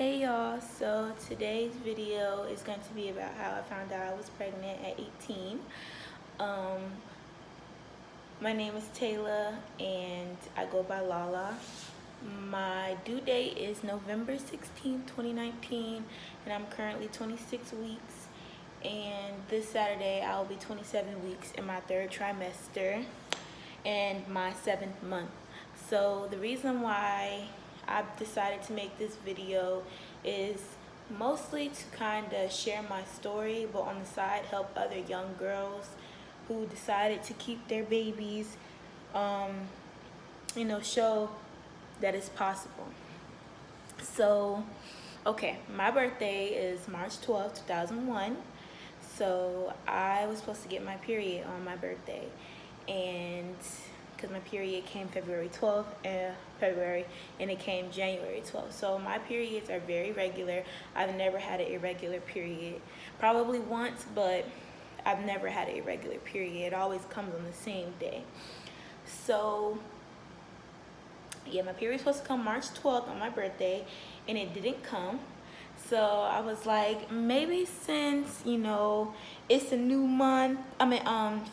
Hey y'all, so today's video is going to be about how I found out I was pregnant at 18. Um, my name is Tae'lah and I go by Lala. My due date is November 16, 2019, and I'm currently 26 weeks. And this Saturday I'll be 27 weeks in my third trimester and my 7th month. So the reason why I've decided to make this video is mostly to kind of share my story, but on the side help other young girls who decided to keep their babies, show that it's possible. So, okay, my birthday is March 12th, 2001. So I was supposed to get my period on my birthday, and because my period came February 12th and it came January 12th. So my periods are very regular. I've never had an irregular period. Probably once, but I've never had an irregular period. It always comes on the same day. So yeah, my period was supposed to come March 12th on my birthday, and it didn't come. So I was like, maybe since, it's a new month,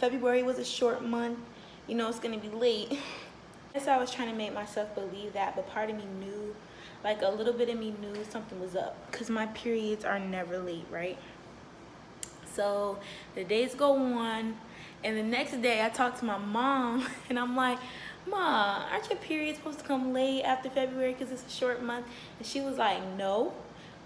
February was a short month, it's gonna be late. So I was trying to make myself believe that, but part of me knew, like a little bit of me knew something was up, because my periods are never late, right? So the days go on, and the next day I talked to my mom, and I'm like, Ma, aren't your periods supposed to come late after February because it's a short month? And she was like, no.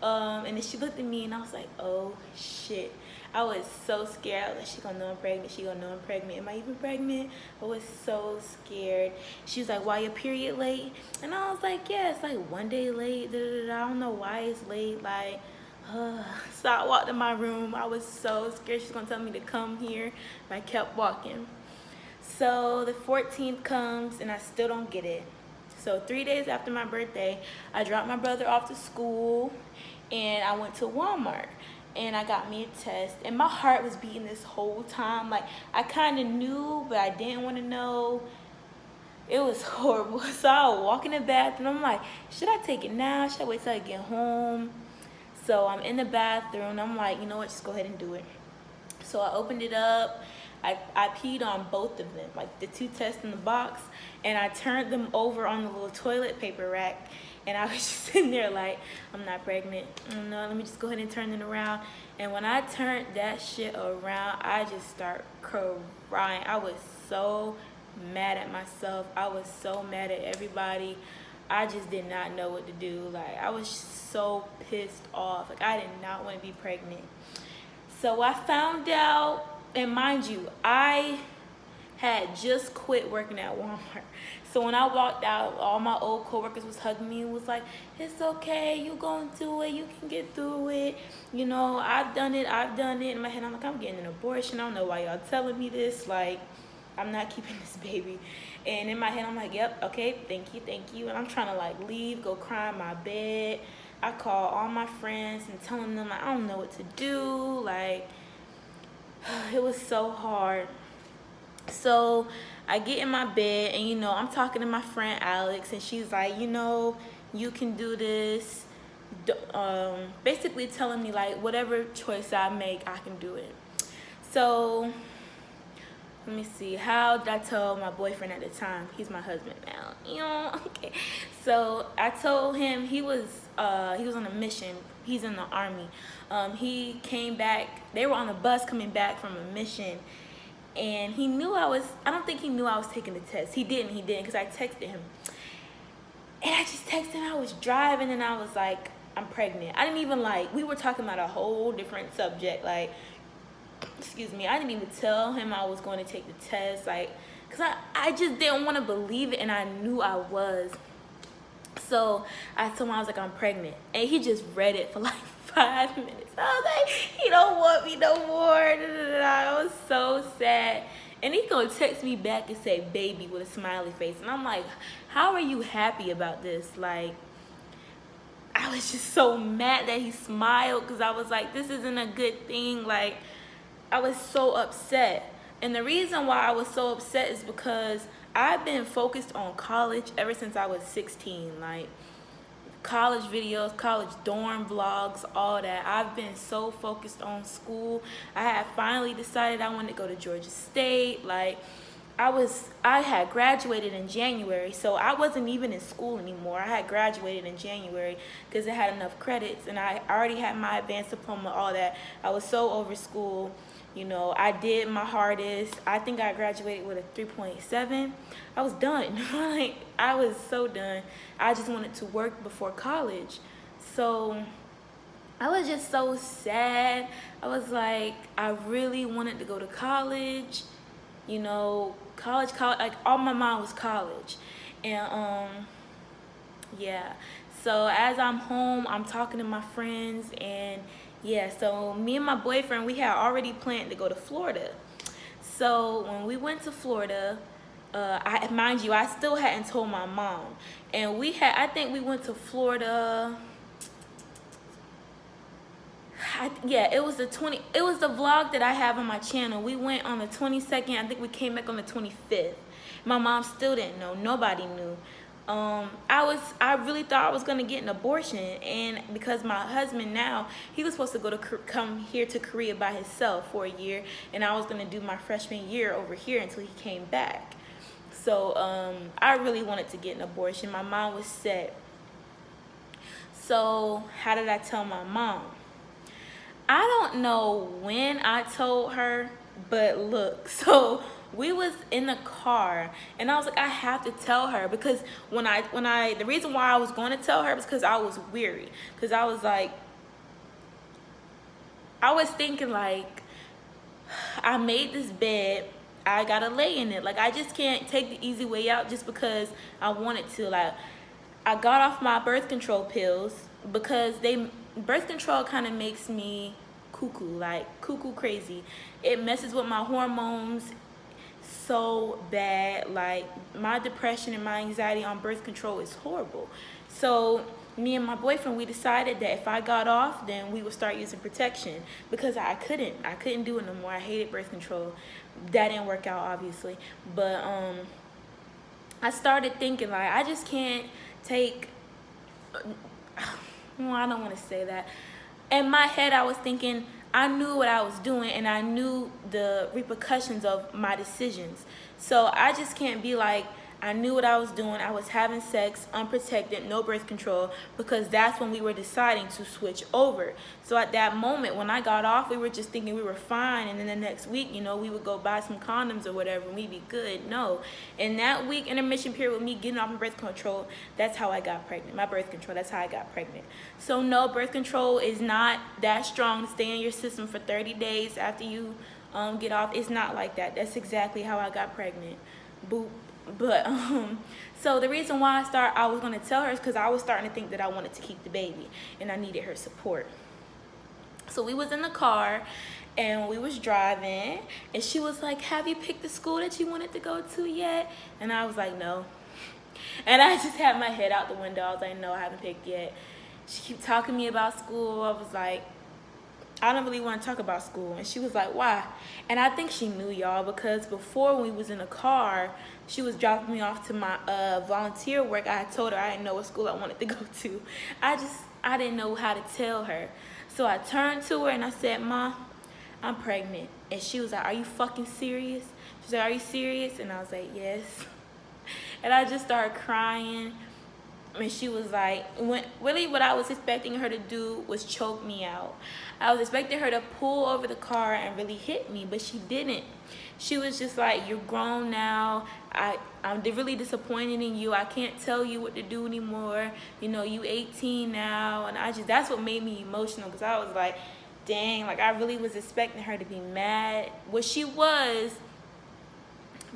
And then she looked at me and I was like, oh shit. I was so scared. I was like, she gonna know I'm pregnant. She gonna know I'm pregnant. Am I even pregnant? I was so scared. She was like, why your period late? And I was like, yeah, it's like one day late. I don't know why it's late. So I walked in my room. I was so scared she's gonna tell me to come here. And I kept walking. So the 14th comes and I still don't get it. So 3 days after my birthday, I dropped my brother off to school and I went to Walmart and I got me a test, and my heart was beating this whole time. Like, I kind of knew, but I didn't want to know. It was horrible. So I would walk in the bathroom. I'm like, should I take it now? Should I wait till I get home? So I'm in the bathroom. I'm like, you know what? Just go ahead and do it. So I opened it up. I peed on both of them, like the 2 tests in the box, and I turned them over on the little toilet paper rack, and I was just sitting there like, I'm not pregnant. No, let me just go ahead and turn it around. And when I turned that shit around, I just start crying. I was so mad at myself. I was so mad at everybody. I just did not know what to do. Like, I was so pissed off. Like, I did not want to be pregnant. So I found out, and mind you, I had just quit working at Walmart. So when I walked out, all my old coworkers was hugging me and was like, it's okay, you gonna do it, you can get through it. I've done it. In my head, I'm like, I'm getting an abortion. I don't know why y'all telling me this. Like, I'm not keeping this baby. And in my head, I'm like, yep, okay, thank you. And I'm trying to like leave, go cry in my bed. I call all my friends and telling them, like, I don't know what to do. Like, it was so hard. So I get in my bed and I'm talking to my friend Alex, and she's like, you can do this. Basically telling me like, whatever choice I make, I can do it. So let me see, how did I tell my boyfriend at the time? He's my husband now. Okay. So I told him he was on a mission. He's in the Army. He came back. They were on a bus coming back from a mission, and he knew I don't think he knew I was taking the test. He didn't, because I texted him. And I just texted him. I was driving and I was like, I'm pregnant. I didn't even we were talking about a whole different subject. Excuse me, I didn't even tell him I was going to take the test, because I just didn't want to believe it, and I knew I was. So I told him, I was like, I'm pregnant, and he just read it for like 5 minutes. I was like, he don't want me no more. I was so sad. And he gonna text me back and say baby with a smiley face, and I'm like, how are you happy about this? Like, I was just so mad that he smiled, because I was like, this isn't a good thing. Like, I was so upset. And the reason why I was so upset is because I've been focused on college ever since I was 16. Like, college videos, college dorm vlogs, all that. I've been so focused on school. I had finally decided I wanted to go to Georgia State. Like, I had graduated in January, so I wasn't even in school anymore. I had graduated in January because I had enough credits, and I already had my advanced diploma, all that. I was so over school. You know, I did my hardest. I think I graduated with a 3.7. I was done. Like, I was so done. I just wanted to work before college. So I was just so sad. I was like, I really wanted to go to college. You know, college, like all my mind was college. And yeah. So as I'm home, I'm talking to my friends, and yeah, so me and my boyfriend, we had already planned to go to Florida. So when we went to Florida, mind you, I still hadn't told my mom. And I think we went to Florida. Yeah, it was the vlog that I have on my channel. We went on the 22nd. I think we came back on the 25th. My mom still didn't know. Nobody knew. I really thought I was gonna get an abortion, and because my husband now, he was supposed to come here to Korea by himself for a year, and I was gonna do my freshman year over here until he came back. So I really wanted to get an abortion. My mom was set. So how did I tell my mom? I don't know when I told her, but look, so we was in the car, and I was like, I have to tell her, because the reason why I was going to tell her was because I was weary, because I was like, I was thinking like, I made this bed, I gotta lay in it. Like, I just can't take the easy way out just because I wanted to. Like, I got off my birth control pills because birth control kind of makes me cuckoo crazy. It messes with my hormones so bad. Like, my depression and my anxiety on birth control is horrible. So me and my boyfriend, we decided that if I got off, then we would start using protection, because I couldn't do it no more. I hated birth control. That didn't work out, obviously, but I started thinking, like, I just can't take, well, I don't want to say that. In my head, I was thinking, I knew what I was doing, and I knew the repercussions of my decisions. So I just can't be like, I knew what I was doing. I was having sex, unprotected, no birth control, because that's when we were deciding to switch over. So at that moment, when I got off, we were just thinking we were fine, and then the next week, you know, we would go buy some condoms or whatever, and we'd be good. No. In that week intermission period with me getting off my birth control, that's how I got pregnant. My birth control, that's how I got pregnant. So no, birth control is not that strong to stay in your system for 30 days after you get off. It's not like that. That's exactly how I got pregnant. Boop. But so the reason why I was going to tell her is because I was starting to think that I wanted to keep the baby, and I needed her support. So we was in the car, and we was driving, and she was like, have you picked the school that you wanted to go to yet? And I was like, no. And I just had my head out the window. I was like, no, I haven't picked yet. She kept talking to me about school. I was like, I don't really want to talk about school. And she was like, why? And I think she knew, y'all, because before, when we was in the car, she was dropping me off to my volunteer work. I told her I didn't know what school I wanted to go to. I didn't know how to tell her. So I turned to her and I said, Ma, I'm pregnant. And she was like, are you fucking serious? She said, are you serious? And I was like, yes. And I just started crying. And she was like, really what I was expecting her to do was choke me out. I was expecting her to pull over the car and really hit me, but she didn't. She was just like, you're grown now. I'm really disappointed in you. I can't tell you what to do anymore. You know, you 18 now. And that's what made me emotional, because I was like, dang, like, I really was expecting her to be mad. Well, she was,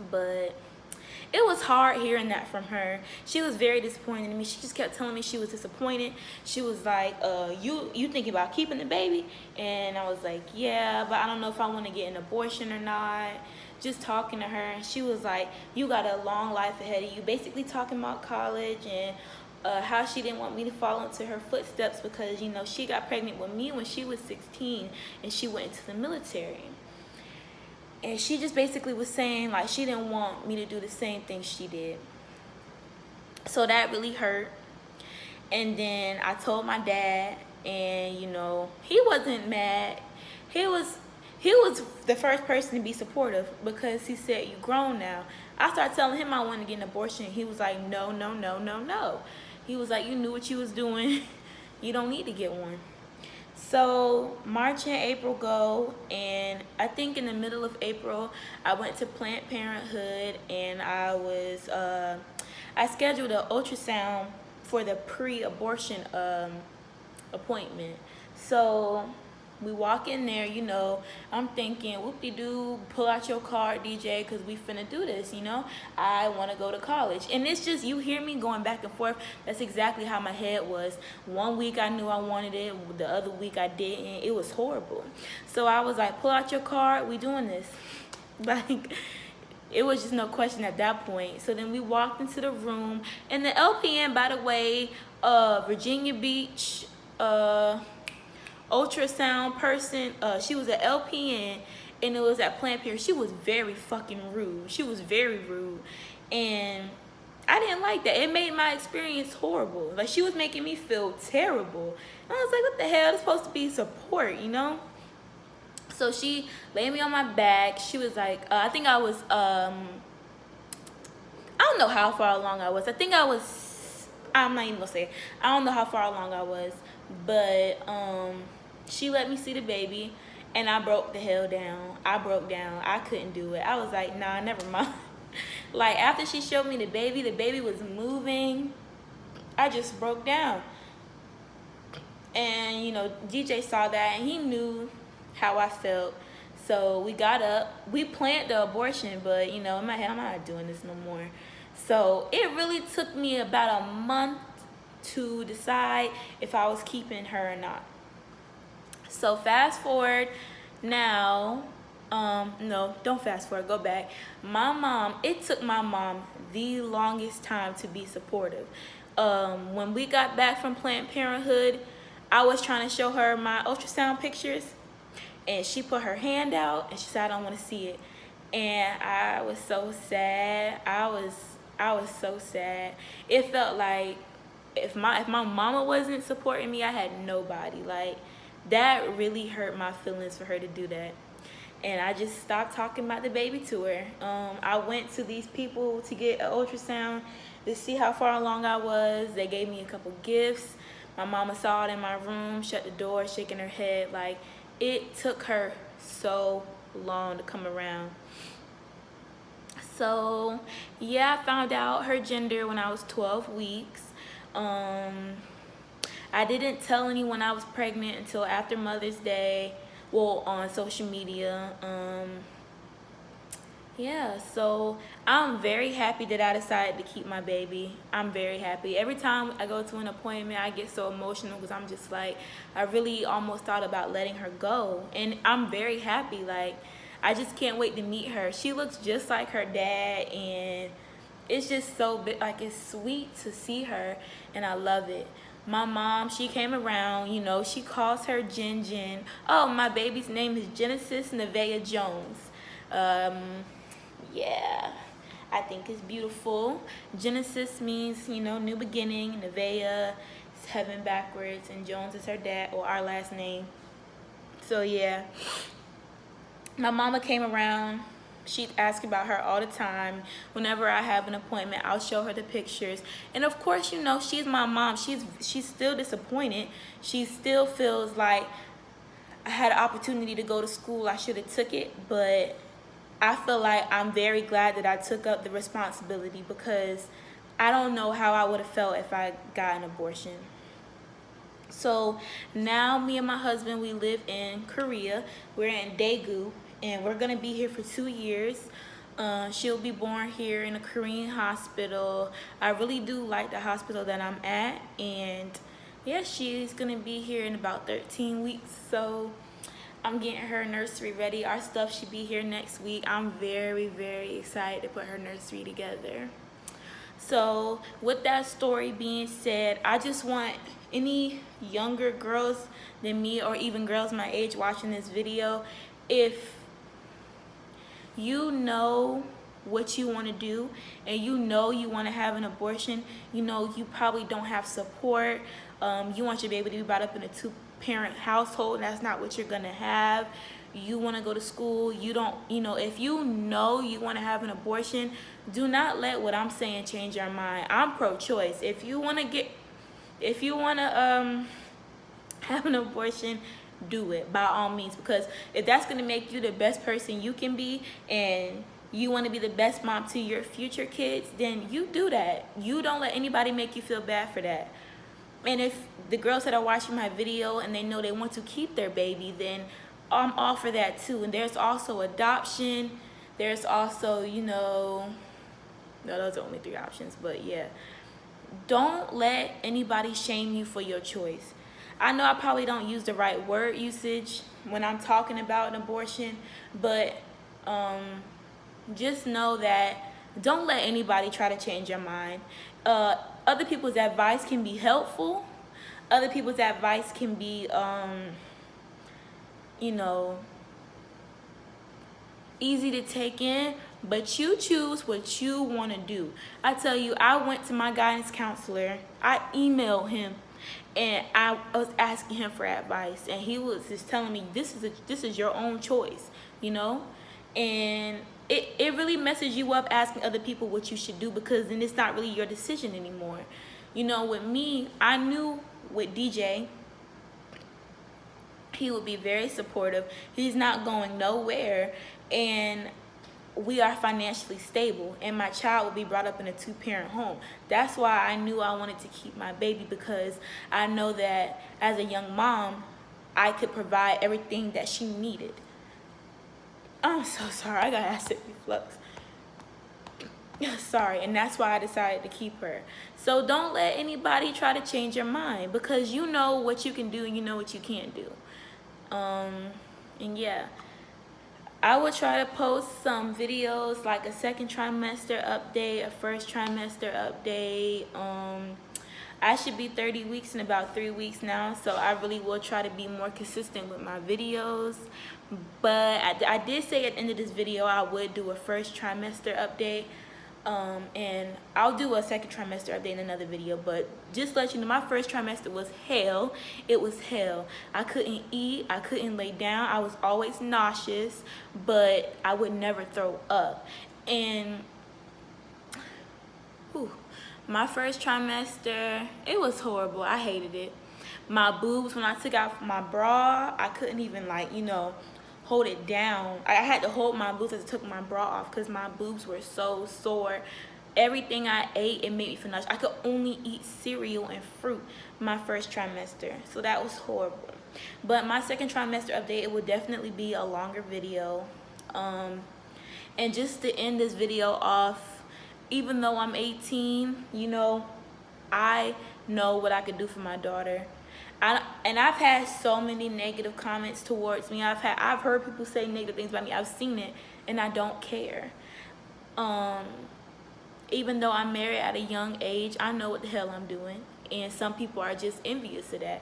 but it was hard hearing that from her. She was very disappointed in me. She just kept telling me she was disappointed. She was like, you thinking about keeping the baby? And I was like, yeah, but I don't know if I want to get an abortion or not. Just talking to her, and she was like, you got a long life ahead of you. Basically talking about college and how she didn't want me to follow into her footsteps, because, you know, she got pregnant with me when she was 16 and she went into the military. And she just basically was saying, like, she didn't want me to do the same thing she did. So that really hurt. And then I told my dad, and you know, he wasn't mad. He was he was the first person to be supportive because he said, "You grown now." I started telling him I wanted to get an abortion. He was like, "No, no, no, no, no." He was like, "You knew what you was doing. You don't need to get one." So March and April go, and I think in the middle of April, I went to Planned Parenthood, and I scheduled an ultrasound for the pre-abortion appointment. So we walk in there, you know, I'm thinking, whoop-de-doo, pull out your card, DJ, because we finna do this, you know. I want to go to college. And it's just, you hear me going back and forth. That's exactly how my head was. One week I knew I wanted it. The other week I didn't. It was horrible. So I was like, pull out your card. We doing this. Like, it was just no question at that point. So then we walked into the room. And the LPN, by the way, Virginia Beach, ultrasound person, she was an LPN, and it was at Planned Parenthood. She was very fucking rude. She was very rude, and I didn't like that. It made my experience horrible. Like, she was making me feel terrible. And I was like, what the hell? It's supposed to be support, you know? So she laid me on my back. She was like, I think I was, I don't know how far along I was. I think I was, I'm not even gonna say, I don't know how far along I was, but she let me see the baby, and I broke the hell down. I broke down. I couldn't do it. I was like, nah, never mind. Like, after she showed me the baby was moving. I just broke down. And, you know, DJ saw that, and he knew how I felt. So we got up. We planned the abortion, but, you know, in my head, I'm not doing this no more. So it really took me about a month to decide if I was keeping her or not. So fast forward now, no, don't fast forward, go back. My mom, it took my mom the longest time to be supportive. When we got back from Planned Parenthood, I was trying to show her my ultrasound pictures, and she put her hand out and she said, I don't want to see it. And I was so sad. I was so sad. It felt like if my mama wasn't supporting me, I had nobody. Like, that really hurt my feelings for her to do that. And I just stopped talking about the baby to her. I went to these people to get an ultrasound to see how far along I was. They gave me a couple gifts. My mama saw it in my room, shut the door, shaking her head. Like, it took her so long to come around. So yeah, I found out her gender when I was 12 weeks. I didn't tell anyone I was pregnant until after Mother's Day, well, on social media. Yeah, so I'm very happy that I decided to keep my baby. I'm very happy. Every time I go to an appointment, I get so emotional because I'm just like, I really almost thought about letting her go. And I'm very happy. Like, I just can't wait to meet her. She looks just like her dad, and it's just so big. Like, it's sweet to see her, and I love it. My mom, she came around, you know, she calls her Jen Jen. Oh, my baby's name is Genesis Nevaeh Jones. Yeah, I think it's beautiful. Genesis means, you know, new beginning. Nevaeh is heaven backwards, and Jones is her dad, or our last name. So yeah, my mama came around. She asks about her all the time. Whenever I have an appointment, I'll show her the pictures. And of course, you know, she's my mom. She's still disappointed. She still feels like I had an opportunity to go to school. I should have took it. But I feel like I'm very glad that I took up the responsibility, because I don't know how I would have felt if I got an abortion. So now me and my husband, we live in Korea. We're in Daegu, and we're gonna be here for 2 years. She'll be born here in a Korean hospital. I really do like the hospital that I'm at, and yeah, she's gonna be here in about 13 weeks. So I'm getting her nursery ready. Our stuff should be here next week. I'm very, very excited to put her nursery together. So with that story being said, I just want any younger girls than me, or even girls my age watching this video, if you know what you want to do, and you know you want to have an abortion, you know you probably don't have support, you want your baby to be brought up in a two-parent household, and that's not what you're gonna have. You want to go to school, you don't, you know, if you know you want to have an abortion, do not let what I'm saying change your mind. I'm pro-choice. If you want to have an abortion, do it by all means, because if that's going to make you the best person you can be, and you want to be the best mom to your future kids, then you do that. You don't let anybody make you feel bad for that. And if the girls that are watching my video and they know they want to keep their baby, then I'm all for that too. And there's also adoption. There's also, you know, no, those are only 3 options, but yeah. Don't let anybody shame you for your choice. I know I probably don't use the right word usage when I'm talking about an abortion, but just know that don't let anybody try to change your mind. Other people's advice can be helpful. Other people's advice can be, you know, easy to take in, but you choose what you want to do. I tell you, I went to my guidance counselor. I emailed him, and I was asking him for advice, and he was just telling me this is your own choice, you know. And it really messes you up asking other people what you should do, because then it's not really your decision anymore. You know, with me, I knew with DJ, he would be very supportive. He's not going nowhere, and we are financially stable, and my child will be brought up in a 2-parent home. That's why I knew I wanted to keep my baby, because I know that as a young mom, I could provide everything that she needed. I'm so sorry, I got acid reflux. Sorry, and that's why I decided to keep her. So don't let anybody try to change your mind, because you know what you can do and you know what you can't do. And yeah, I will try to post some videos, like a 2nd trimester update, a 1st trimester update. I should be 30 weeks in about 3 weeks now, so I really will try to be more consistent with my videos. But I did say at the end of this video I would do a 1st trimester update. And I'll do a 2nd trimester update in another video, but just to let you know, my 1st trimester was hell. It was hell. I couldn't eat, I couldn't lay down, I was always nauseous, but I would never throw up. And my 1st trimester, it was horrible. I hated it. My boobs, when I took out my bra, I couldn't even, like, you know, hold it down. I had to hold my boobs as I took my bra off, because my boobs were so sore. Everything I ate, it made me feel nauseous. I could only eat cereal and fruit my 1st trimester, so that was horrible. But my 2nd trimester update, it would definitely be a longer video. And just to end this video off, even though I'm 18, you know, I know what I could do for my daughter. And I've had so many negative comments towards me. I've heard people say negative things about me. I've seen it, and I don't care. Even though I'm married at a young age, I know what the hell I'm doing, and some people are just envious of that.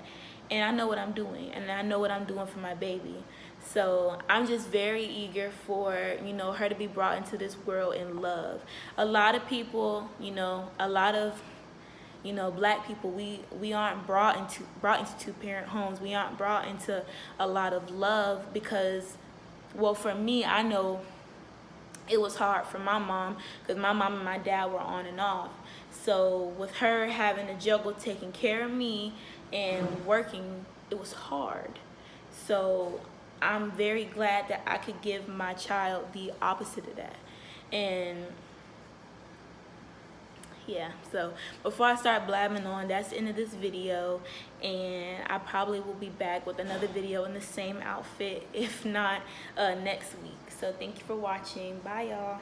And I know what I'm doing, and I know what I'm doing for my baby. So I'm just very eager for, you know, her to be brought into this world in love. A lot of people, you know, black people, we aren't brought into 2-parent homes. We aren't brought into a lot of love, because, well, for me, I know it was hard for my mom, because my mom and my dad were on and off. So with her having to juggle taking care of me and working, it was hard. So I'm very glad that I could give my child the opposite of that. And yeah, so before I start blabbing on, that's the end of this video, and I probably will be back with another video in the same outfit, if not next week. So thank you for watching. Bye, y'all.